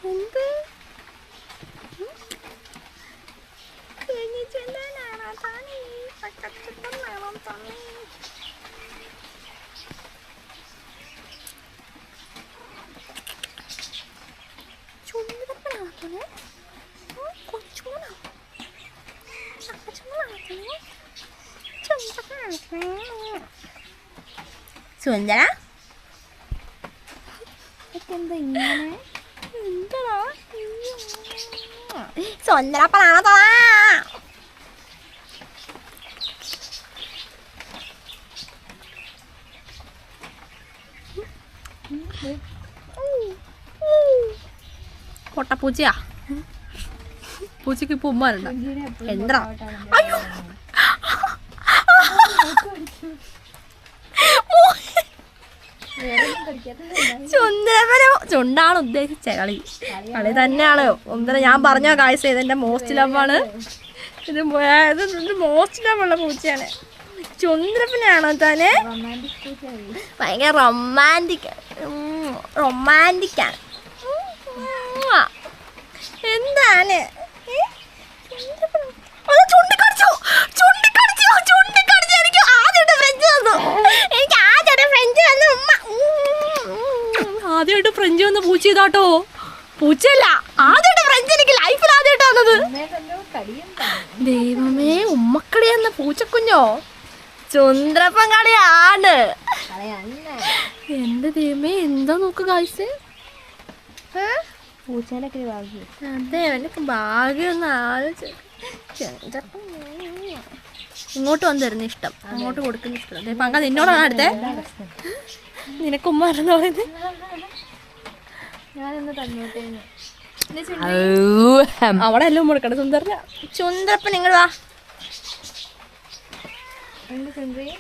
എന്ത് ചുണ്ടനാണോ താനീ പക്കച്ചുണ്ടനാണോ താനീ ചുണ്ടപ്പനാണോ താനേ കൊച്ചുണോ സുന്ദര എന്താ ഇങ്ങനെ എന്താ സുന്ദരപ്പനാണോ പൊട്ടപ്പൂച്ചയാ പൂച്ചക്ക് ഇപ്പൊ ഉമ്മാരുണ്ട എന്താ അയ്യോ ചുണ്ടാണ് ഉദ്ദേശിച്ച കളി തന്നെയാണ് ഒന്നര ഞാൻ പറഞ്ഞ കാഴ്ച ഇതെന്റെ മോസ്റ്റ് ലവാണ് ഇത് മോസ്റ്റ് ലവുള്ള പൂച്ചയാണ് ചുണ്ടപ്പനാണോ താനെ ഭയങ്കര റൊമാൻറ്റിക്കാണ് എന്താണ് ആദ്യമായിട്ട് ഫ്രഞ്ച് വന്ന പൂച്ച ഇതാട്ടോ പൂച്ചയല്ല ആദ്യമായിട്ട് ഫ്രഞ്ച് എനിക്ക് ലൈഫിൽ ആദ്യമായിട്ട് വന്നത് ദൈവമേ ഉമ്മക്കടി എന്ന പൂച്ചക്കുഞ്ഞോ ചുണ്ടപ്പൻ കളിയാണ് എന്റെ ദൈവമേ എന്താ നോക്ക് കാഴ്ച പൂച്ചേനൊക്കെ ഭാഗ്യം അതെ അവനൊക്കെ ഭാഗ്യം ഒന്ന് ആലോചിച്ച് ഇങ്ങോട്ട് വന്ന് തരുന്ന ഇഷ്ടം അങ്ങോട്ട് കൊടുക്കുന്ന ഇഷ്ടം അതെ പങ്ക നിന്നോടാണ് അടുത്തേ നിനക്ക് ഉമ്മ പറഞ്ഞ പറയുന്നത് ഞാനൊന്ന് തന്നോട്ടേ അവിടെ എല്ലാം കൊടുക്കട്ടെ സുന്ദര ചുണ്ടപ്പൻ നിങ്ങൾ വാ എന്ത് സുന്ദരി